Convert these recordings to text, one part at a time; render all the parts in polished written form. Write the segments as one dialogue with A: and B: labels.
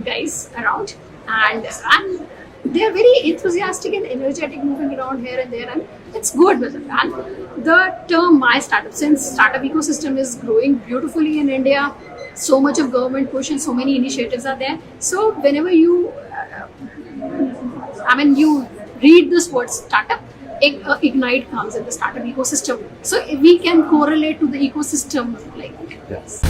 A: guys around, and they're very enthusiastic and energetic, moving around here and there, and it's good with them. And the term my startup, since startup ecosystem is growing beautifully in India, so much of government push and so many initiatives are there. So whenever you, you read this word startup, Ignite comes in the startup ecosystem. So we can correlate to the ecosystem like
B: Yes.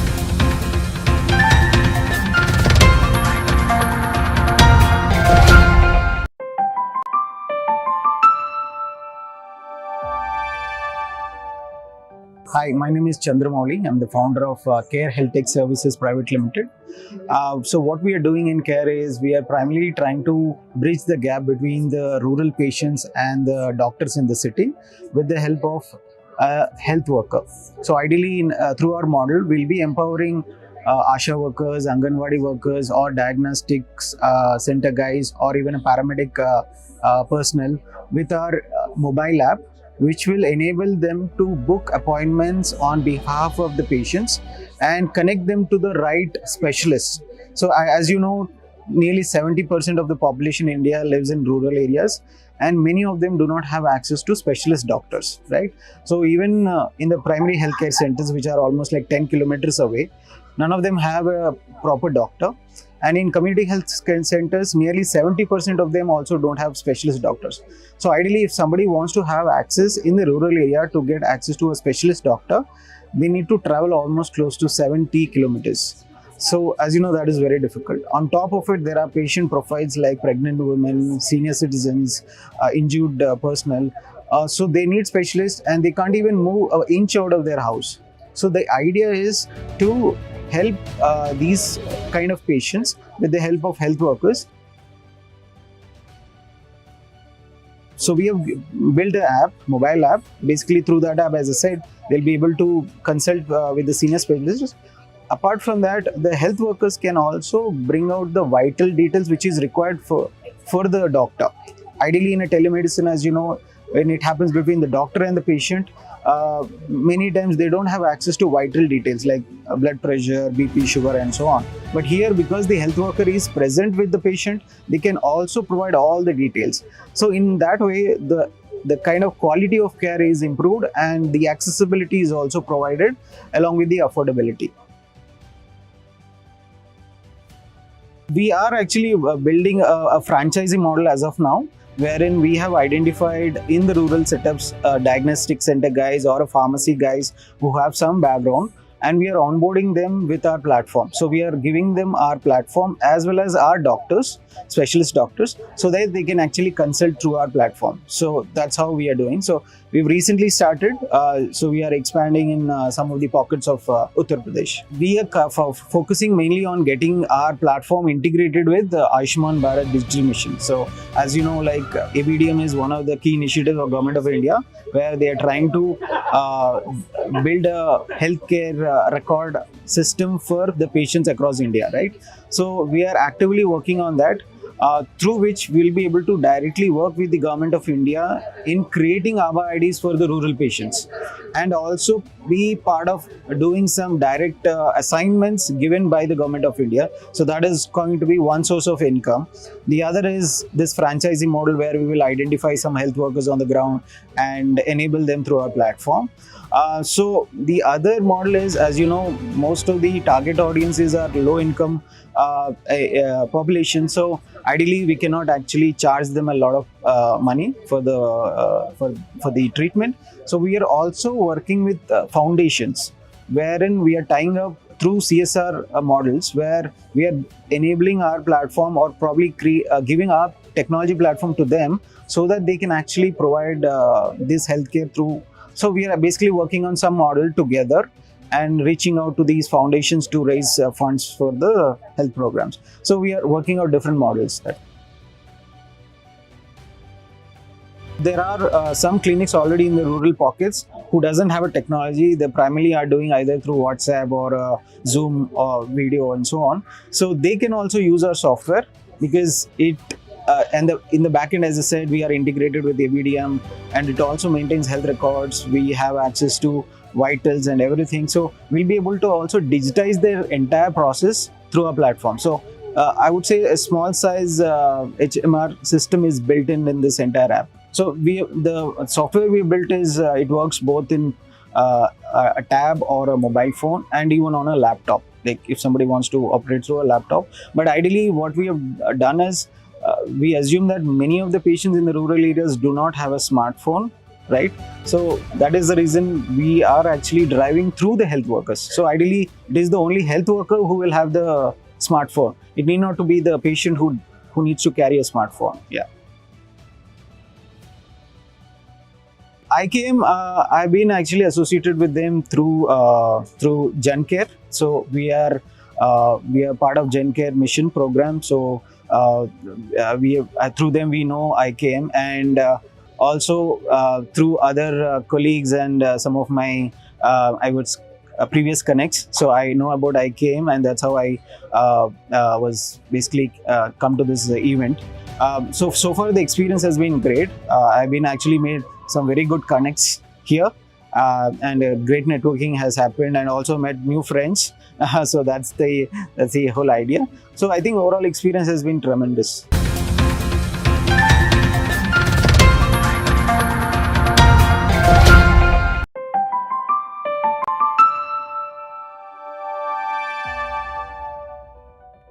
B: Hi, my name is Chandramouli. I'm the founder of Care Health Tech Services Private Limited. So what we are doing in Care is we are primarily trying to bridge the gap between the rural patients and the doctors in the city with the help of a health worker. So ideally, through our model, we'll be empowering ASHA workers, Anganwadi workers, or diagnostics center guys, or even a paramedic personnel with our mobile app, which will enable them to book appointments on behalf of the patients and connect them to the right specialists. So as you know, nearly 70% of the population in India lives in rural areas, and many of them do not have access to specialist doctors, right? So even in the primary healthcare centers, which are almost like 10 kilometers away, none of them have a proper doctor. And in community health centers, nearly 70% of them also don't have specialist doctors. So ideally, if somebody wants to have access in the rural area to get access to a specialist doctor, they need to travel almost close to 70 kilometers. So as you know, that is very difficult. On top of it, there are patient profiles like pregnant women, senior citizens, injured personnel. So they need specialists and they can't even move an inch out of their house. So the idea is to help these kind of patients with the help of health workers. So we have built an app, mobile app. Basically through that app, as I said, they'll be able to consult with the senior specialists. Apart from that, the health workers can also bring out the vital details which is required for the doctor. Ideally in a telemedicine, as you know, when it happens between the doctor and the patient, many times they don't have access to vital details like blood pressure, BP, sugar, and so on. But here, because the health worker is present with the patient, they can also provide all the details. So in that way, the kind of quality of care is improved and the accessibility is also provided along with the affordability. We are actually building a franchising model as of now, wherein we have identified in the rural setups diagnostic center guys or a pharmacy guys who have some background, and we are onboarding them with our platform. So we are giving them our platform as well as our doctors, specialist doctors, so that they can actually consult through our platform. So that's how we are doing. So we've recently started, so we are expanding in some of the pockets of Uttar Pradesh. We are focusing mainly on getting our platform integrated with the Ayushman Bharat Digital Mission. So as you know, like ABDM is one of the key initiatives of Government of India, where they are trying to build a healthcare record system for the patients across India, right? So we are actively working on that, through which we'll be able to directly work with the Government of India in creating ABHA IDs for the rural patients, and also be part of doing some direct assignments given by the Government of India. So that is going to be one source of income. The other is this franchising model, where we will identify some health workers on the ground and enable them through our platform. So the other model is, as you know, most of the target audiences are low income population. So ideally, we cannot actually charge them a lot of money for the treatment. So we are also working with foundations, wherein we are tying up through CSR models, where we are enabling our platform or probably giving our technology platform to them so that they can actually provide this healthcare through. So we are basically working on some model together and reaching out to these foundations to raise funds for the health programs. So we are working out different models. There are some clinics already in the rural pockets who doesn't have a technology. They primarily are doing either through WhatsApp or Zoom or video and so on. So they can also use our software, because it and in the backend, as I said, we are integrated with ABDM, and it also maintains health records. We have access to vitals and everything. So we'll be able to also digitize their entire process through our platform. So I would say a small size HMR system is built in this entire app. So the software we built is it works both in a tab or a mobile phone and even on a laptop. Like if somebody wants to operate through a laptop, but ideally what we have done is we assume that many of the patients in the rural areas do not have a smartphone, right? So that is the reason we are actually driving through the health workers. So ideally it is the only health worker who will have the smartphone. It need not to be the patient who needs to carry a smartphone. Yeah. IKM, I've been actually associated with them through GenCare. So we are part of GenCare mission program. So through them we know IKM, and also through other colleagues and some of my previous connects. So I know about IKM, and that's how I was basically come to this event. So far the experience has been great. I've been actually made some very good connects here, and great networking has happened, and also met new friends. So that's the whole idea. So I think overall experience has been tremendous.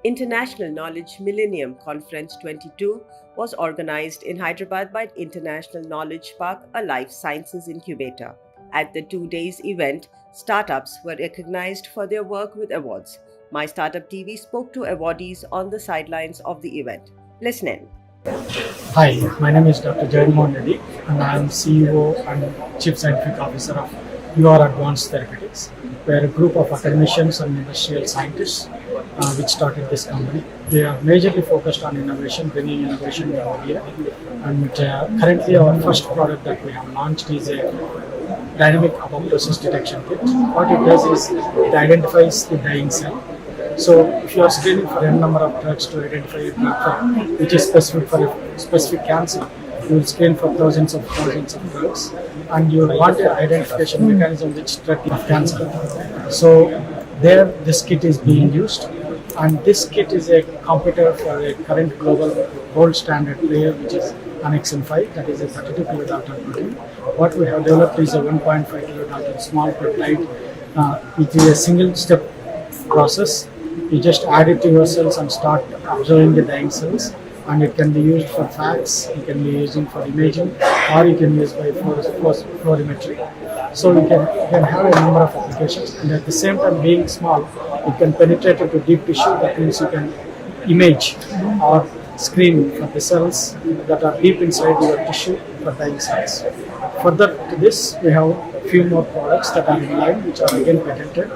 C: International Knowledge Millennium Conference 22 was organized in Hyderabad by International Knowledge Park, a life sciences incubator. At the 2 days event, startups were recognized for their work with awards. My Startup TV spoke to awardees on the sidelines of the event. Listen in.
D: Hi, my name is Dr.Mansukhmandaviya and I am CEO and Chief Scientific Officer of UR Advanced Therapeutics. We are a group of academicians and industrial scientists which started this company. We are majorly focused on innovation, bringing innovation to India. And currently our first product that we have launched is a dynamic apoptosis detection kit. What it does is it identifies the dying cell. So if you are screening for a number of drugs to identify a drug which is specific for a specific cancer, you will screen for thousands of drugs, and you want an identification mechanism which drug of cancer. So there this kit is being used, and this kit is a competitor for a current global gold standard player which is Annexin 5, that is a 32 kilodalton protein. What we have developed is a 1.5 kilodalton small peptide, which is a single step process. You just add it to your cells and start observing the dying cells, and it can be used for fax, you can be using for imaging, or you can use by fluorimetry. So you can have a number of applications, and at the same time, being small, it can penetrate into deep tissue. That means you can image or screen for the cells that are deep inside your tissue for dying cells. Further to this, we have a few more products that are in line, which are again patented.